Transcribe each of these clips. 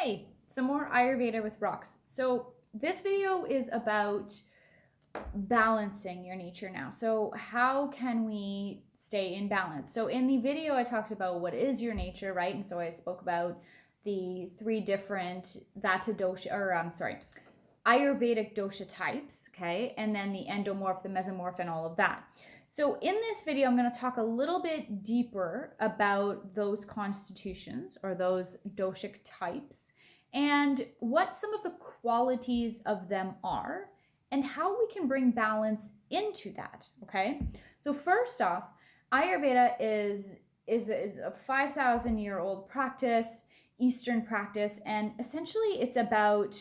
Hey, some more Ayurveda with rocks. So this video is about balancing your nature now. So how can we stay in balance? So in the video, I talked about what is your nature, right? And so I spoke about the three different Ayurvedic dosha types, okay? And then the endomorph, the mesomorph, and all of that. So in this video, I'm going to talk a little bit deeper about those constitutions or those doshic types and what some of the qualities of them are and how we can bring balance into that, okay? So first off, Ayurveda is a 5,000-year-old practice, Eastern practice, and essentially it's about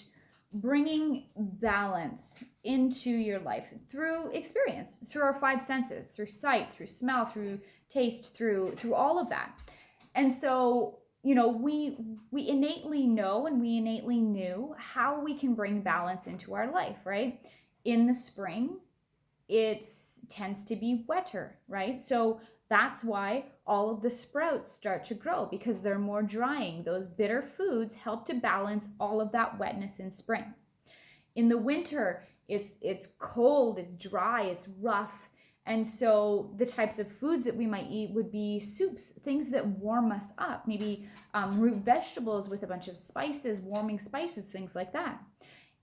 bringing balance into your life through experience, through our five senses, through sight, through smell, through taste, through all of that. And so, we innately know and we innately knew how we can bring balance into our life, right? In the spring, it tends to be wetter, right? So that's why all of the sprouts start to grow, because they're more drying. Those bitter foods help to balance all of that wetness in spring. In the winter, it's cold, it's dry, it's rough. And so the types of foods that we might eat would be soups, things that warm us up, maybe root vegetables with a bunch of spices, warming spices, things like that.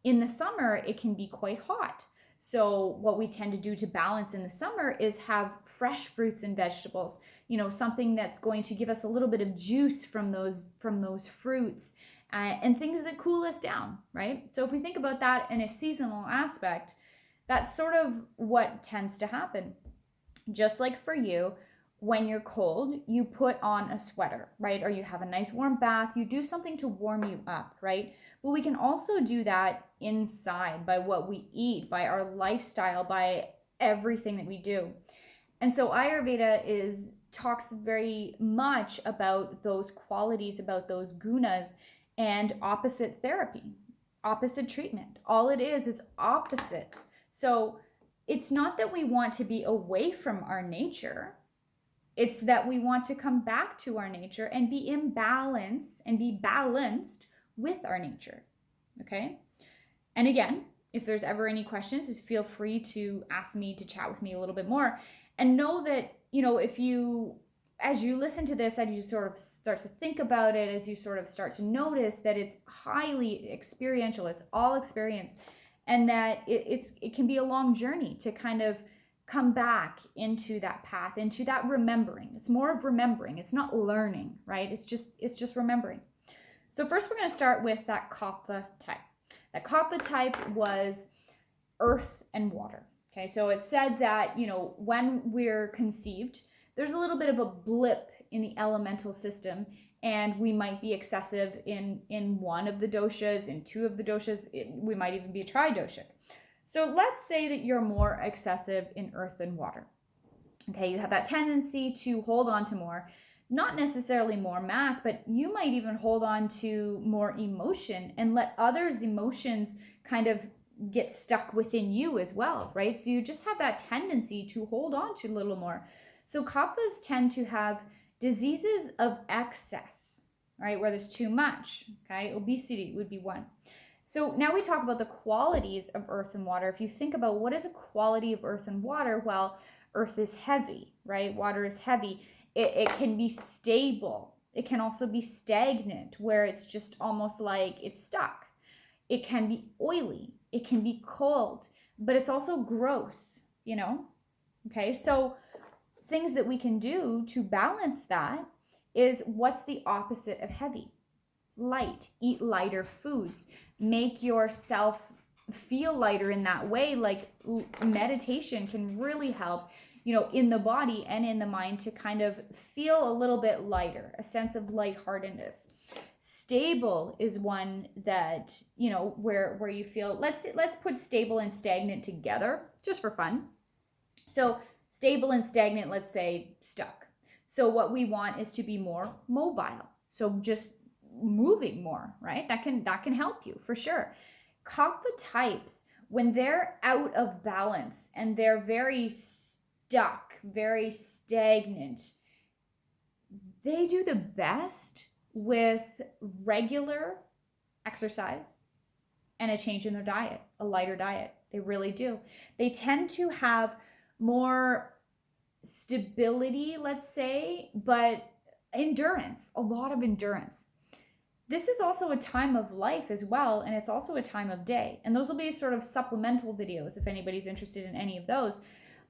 In the summer, it can be quite hot. So what we tend to do to balance in the summer is have fresh fruits and vegetables, something that's going to give us a little bit of juice from those fruits and things that cool us down, right? So if we think about that in a seasonal aspect, that's sort of what tends to happen. Just like for you, when you're cold, you put on a sweater, right? Or you have a nice warm bath, you do something to warm you up, right? But we can also do that inside by what we eat, by our lifestyle, by everything that we do. And so Ayurveda talks very much about those qualities, about those gunas, and opposite therapy, opposite treatment. All it is opposites. So it's not that we want to be away from our nature. It's that we want to come back to our nature and be in balance and be balanced with our nature, okay? And again, if there's ever any questions, just feel free to ask me to chat with me a little bit more. And know that, as you listen to this, as you sort of start to think about it, as you sort of start to notice that it's highly experiential, it's all experience, and that it can be a long journey to kind of come back into that path, into that remembering. It's more of remembering. It's not learning, right? It's just remembering. So first we're going to start with that Kapha type. That Kapha type was earth and water. Okay, so it said that, when we're conceived, there's a little bit of a blip in the elemental system, and we might be excessive in one of the doshas, in two of the doshas, we might even be tridoshic. So let's say that you're more excessive in earth and water. Okay, you have that tendency to hold on to more, not necessarily more mass, but you might even hold on to more emotion and let others' emotions kind of get stuck within you as well, right? So you just have that tendency to hold on to a little more. So kaphas tend to have diseases of excess, right? Where there's too much, okay? Obesity would be one. So now we talk about the qualities of earth and water. If you think about what is a quality of earth and water, well, earth is heavy, right? Water is heavy. It can be stable. It can also be stagnant, where it's just almost like it's stuck. It can be oily. It can be cold, but it's also gross, Okay, so things that we can do to balance that is, what's the opposite of heavy? Light. Eat lighter foods. Make yourself feel lighter in that way. Like meditation can really help, in the body and in the mind, to kind of feel a little bit lighter, a sense of lightheartedness. Stable is one that, where you feel, let's put stable and stagnant together just for fun. So stable and stagnant, let's say stuck. So what we want is to be more mobile. So just moving more, right? That can help you for sure. Kapha types, when they're out of balance and they're very stuck, very stagnant, they do the best with regular exercise and a change in their diet, a lighter diet. They really do. They tend to have more stability, let's say, but endurance, a lot of endurance. This is also a time of life as well, and it's also a time of day. And those will be sort of supplemental videos if anybody's interested in any of those.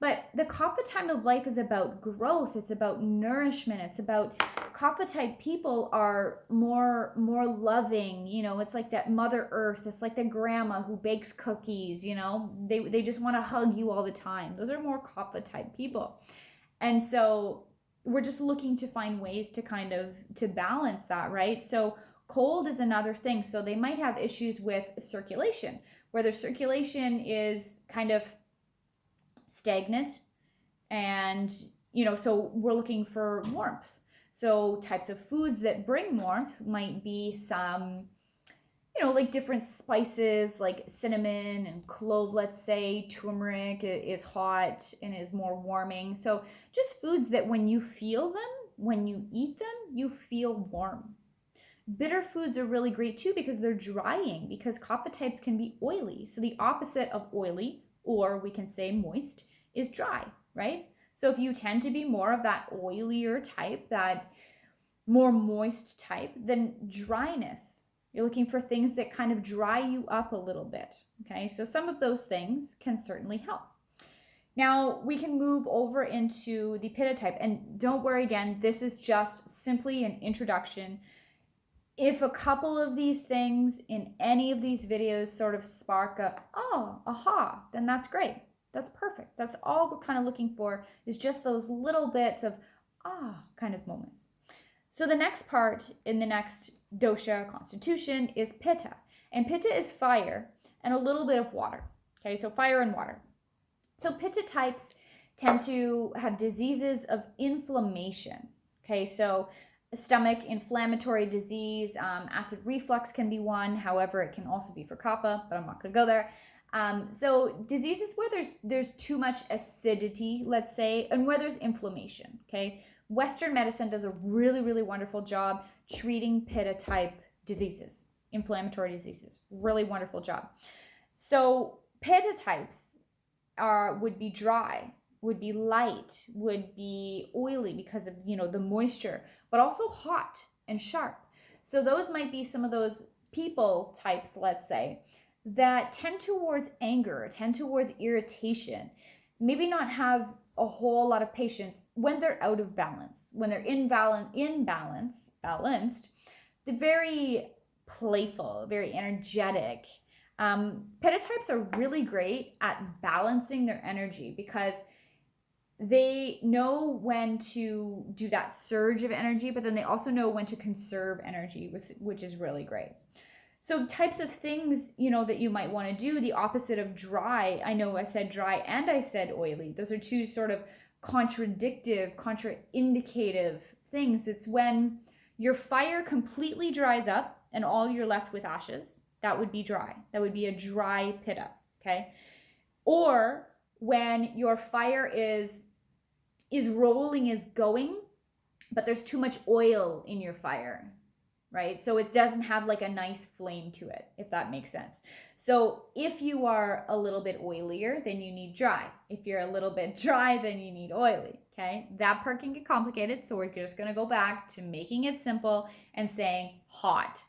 But the Kapha time of life is about growth. It's about nourishment. It's about Kapha type people are more loving. You know, it's like that Mother Earth. It's like the grandma who bakes cookies. You know, they just want to hug you all the time. Those are more Kapha type people. And so we're just looking to find ways to kind of to balance that, right? So cold is another thing. So they might have issues with circulation, where their circulation is kind of stagnant, and you know, so we're looking for warmth. So types of foods that bring warmth might be some, you know, like different spices like cinnamon and clove, let's say. Turmeric is hot and is more warming. So just foods that when you feel them, when you eat them, you feel warm. Bitter foods are really great too because they're drying, because Kapha types can be oily. So the opposite of oily, or we can say moist, is dry, right? So if you tend to be more of that oilier type, that more moist type, then dryness. You're looking for things that kind of dry you up a little bit, okay? So some of those things can certainly help. Now we can move over into the Pitta type, and don't worry, again, this is just simply an introduction. If a couple of these things in any of these videos sort of spark a, oh, aha, then that's great. That's perfect. That's all we're kind of looking for, is just those little bits of, kind of moments. So the next part in the next dosha constitution is Pitta. And Pitta is fire and a little bit of water. Okay, so fire and water. So Pitta types tend to have diseases of inflammation. Okay, so stomach inflammatory disease, acid reflux can be one. However, it can also be for Kapha, but I'm not going to go there. So diseases where there's too much acidity, let's say, and where there's inflammation. Okay, Western medicine does a really, really wonderful job treating Pitta type diseases, inflammatory diseases. Really wonderful job. So Pitta types would be dry, would be light, would be oily because of, you know, the moisture, but also hot and sharp. So those might be some of those people types, let's say, that tend towards anger, tend towards irritation, maybe not have a whole lot of patience when they're out of balance. When they're balanced, they're very playful, very energetic. Pitta types are really great at balancing their energy because they know when to do that surge of energy, but then they also know when to conserve energy, which is really great. So types of things, you know, that you might want to do, the opposite of dry. I know I said dry and I said oily. Those are two sort of contraindicative things. It's when your fire completely dries up and all you're left with ashes. That would be dry. That would be a dry Pitta, okay? Or when your fire is rolling, is going, but there's too much oil in your fire, right? So it doesn't have like a nice flame to it, if that makes sense. So if you are a little bit oilier, then you need dry. If you're a little bit dry, then you need oily, okay? That part can get complicated, so we're just gonna go back to making it simple and saying hot.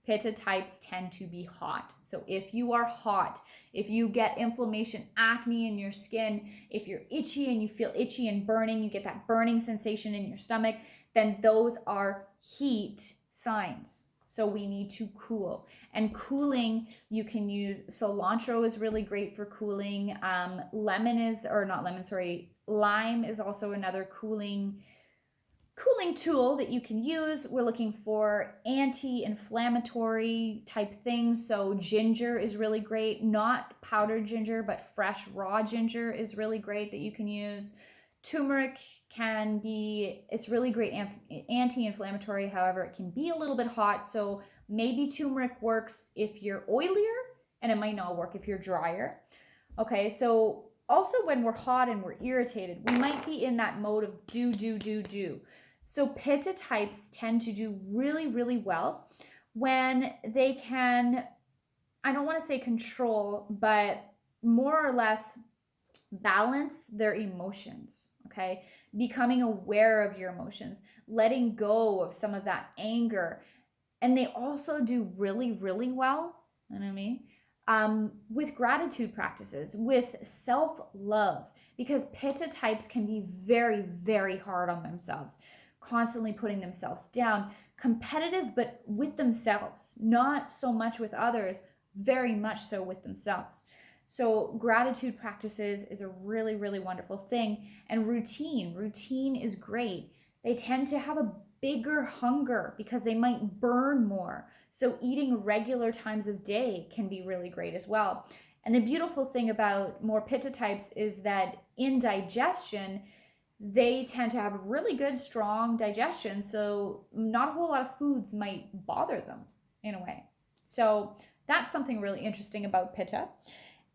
Pitta types tend to be hot. So if you are hot, if you get inflammation, acne in your skin, if you're itchy and you feel itchy and burning, you get that burning sensation in your stomach, then those are heat signs. So we need to cool. And cooling, you can use cilantro is really great for cooling. Lime is also another cooling tool that you can use. We're looking for anti-inflammatory type things. So ginger is really great, not powdered ginger, but fresh raw ginger is really great that you can use. Turmeric it's really great anti-inflammatory. However, it can be a little bit hot. So maybe turmeric works if you're oilier, and it might not work if you're drier. Okay, so also when we're hot and we're irritated, we might be in that mode of do. So Pitta types tend to do really, really well when they can, I don't want to say control, but more or less balance their emotions, okay? Becoming aware of your emotions, letting go of some of that anger. And they also do really, really well, you know what I mean? With gratitude practices, with self love, because Pitta types can be very, very hard on themselves, constantly putting themselves down, competitive, but with themselves, not so much with others, very much so with themselves. So, gratitude practices is a really, really wonderful thing. And routine is great. They tend to have a bigger hunger because they might burn more. So eating regular times of day can be really great as well. And the beautiful thing about more Pitta types is that in digestion, they tend to have really good, strong digestion. So not a whole lot of foods might bother them in a way. So that's something really interesting about Pitta.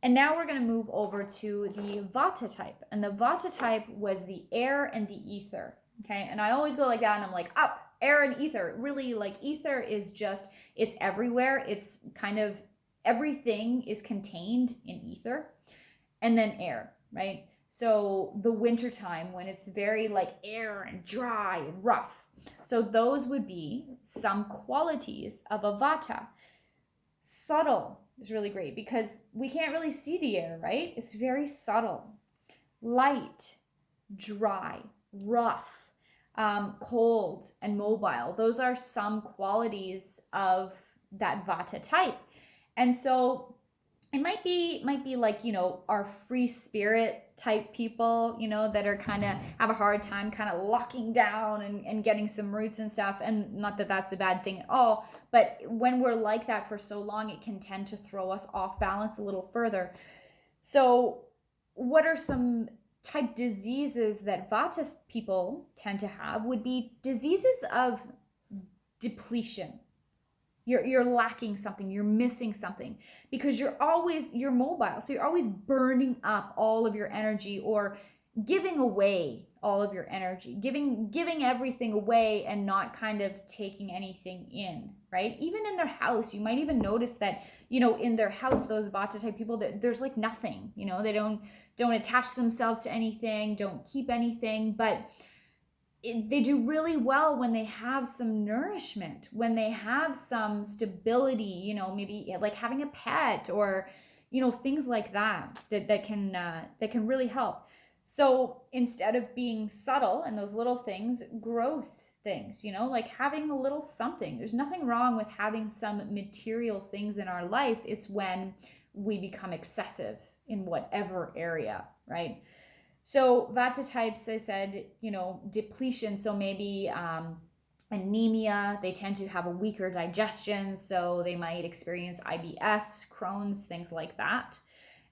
And now we're going to move over to the Vata type. And the Vata type was the air and the ether. Okay, and I always go like that and I'm like, up, air and ether. Really, like, ether is just, it's everywhere. It's kind of, everything is contained in ether. And then air, right? So the winter time when it's very like air and dry and rough. So those would be some qualities of a Vata. Subtle is really great because we can't really see the air, right? It's very subtle. Light, dry, rough, cold, and mobile. Those are some qualities of that Vata type. And so it might be like, you know, our free spirit type people, you know, that are kind of have a hard time kind of locking down and getting some roots and stuff. And not that that's a bad thing at all, but when we're like that for so long, it can tend to throw us off balance a little further. So what are some type diseases that Vata people tend to have? Would be diseases of depletion. You're lacking something, you're missing something because you're mobile. So you're always burning up all of your energy or giving away all of your energy, giving everything away and not kind of taking anything in, right? Even in their house, you might even notice that, you know, in their house, those Vata type people, there's like nothing, you know, they don't attach themselves to anything, don't keep anything, but they do really well when they have some nourishment, when they have some stability, you know, maybe like having a pet or, you know, things like that can really help. So instead of being subtle and those little things, gross things, you know, like having a little something. There's nothing wrong with having some material things in our life. It's when we become excessive in whatever area, right? So Vata types, I said, you know, depletion. So maybe anemia. They tend to have a weaker digestion. So they might experience IBS, Crohn's, things like that.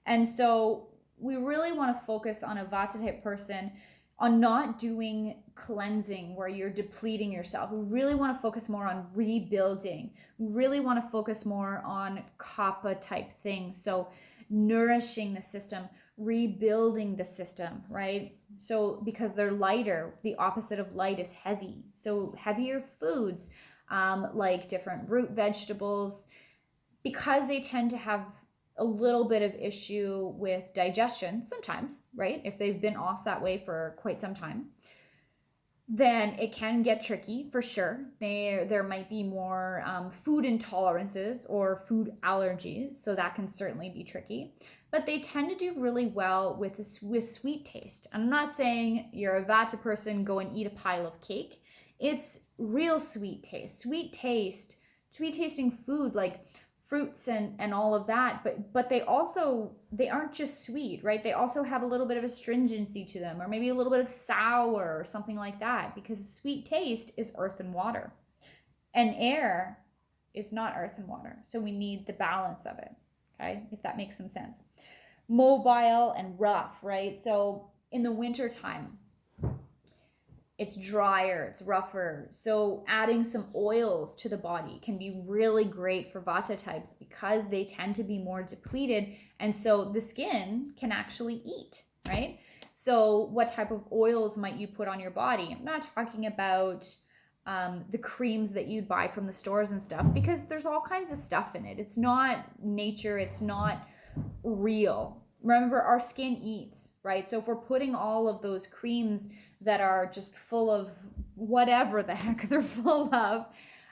And so we really want to focus on a Vata type person on not doing cleansing where you're depleting yourself. We really want to focus more on rebuilding. We really want to focus more on Kapha type things. So nourishing the system, rebuilding the system, right? So because they're lighter, the opposite of light is heavy. So heavier foods, like different root vegetables, because they tend to have a little bit of issue with digestion sometimes, right? If they've been off that way for quite some time, then it can get tricky for sure. There might be more food intolerances or food allergies, so that can certainly be tricky. But they tend to do really well with sweet taste. I'm not saying you're a Vata person, go and eat a pile of cake. It's real sweet taste. Sweet tasting food like fruits and all of that, but they aren't just sweet, right? They also have a little bit of astringency to them, or maybe a little bit of sour or something like that, because sweet taste is earth and water, and air is not earth and water, so we need the balance of it. Okay, if that makes some sense. Mobile and rough, right? So in the winter time, it's drier, it's rougher. So adding some oils to the body can be really great for Vata types because they tend to be more depleted. And so the skin can actually eat, right? So what type of oils might you put on your body? I'm not talking about the creams that you'd buy from the stores and stuff, because there's all kinds of stuff in it. It's not nature, it's not real. Remember, our skin eats, right? So if we're putting all of those creams that are just full of whatever the heck they're full of,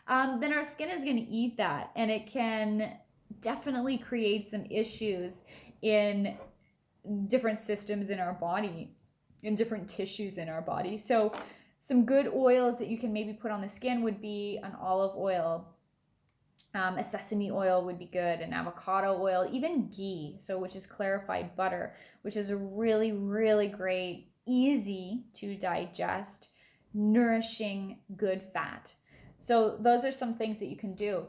then our skin is going to eat that, and it can definitely create some issues in different systems in our body, in different tissues in our body. So some good oils that you can maybe put on the skin would be an olive oil, a sesame oil would be good, an avocado oil, even ghee, so which is clarified butter, which is a really, really great, easy to digest, nourishing, good fat. So those are some things that you can do.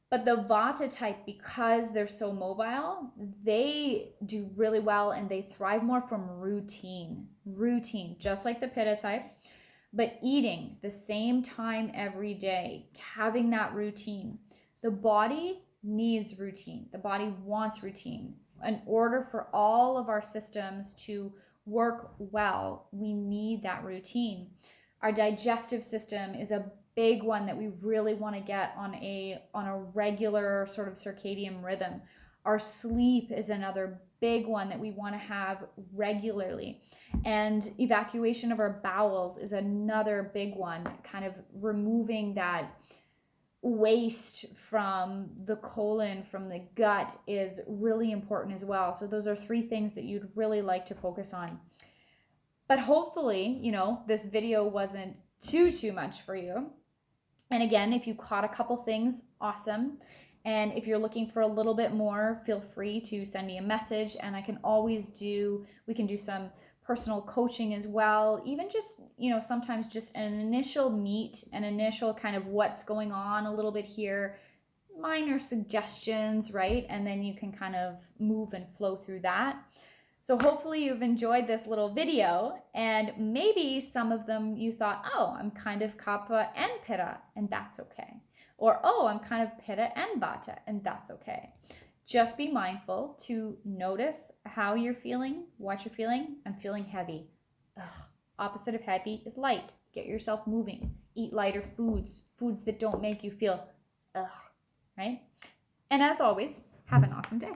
But the Vata type, because they're so mobile, they do really well and they thrive more from routine, just like the Pitta type. But eating the same time every day, having that routine. The body needs routine. The body wants routine. In order for all of our systems to work well, we need that routine. Our digestive system is a big one that we really want to get on a regular sort of circadian rhythm. Our sleep is another big one that we want to have regularly. And evacuation of our bowels is another big one, kind of removing that waste from the colon, from the gut, is really important as well. So those are 3 things that you'd really like to focus on. But hopefully, this video wasn't too much for you. And again, if you caught a couple things, awesome. And if you're looking for a little bit more, feel free to send me a message, and we can do some personal coaching as well. Even just, sometimes just an initial meet, an initial kind of what's going on a little bit here, minor suggestions, right? And then you can kind of move and flow through that. So hopefully you've enjoyed this little video, and maybe some of them you thought, oh, I'm kind of Kapha and Pitta, and that's okay. Or, oh, I'm kind of Pitta and Vata, and that's okay. Just be mindful to notice how you're feeling, what you're feeling. I'm feeling heavy. Opposite of heavy is light. Get yourself moving. Eat lighter foods that don't make you feel right? And as always, have an awesome day.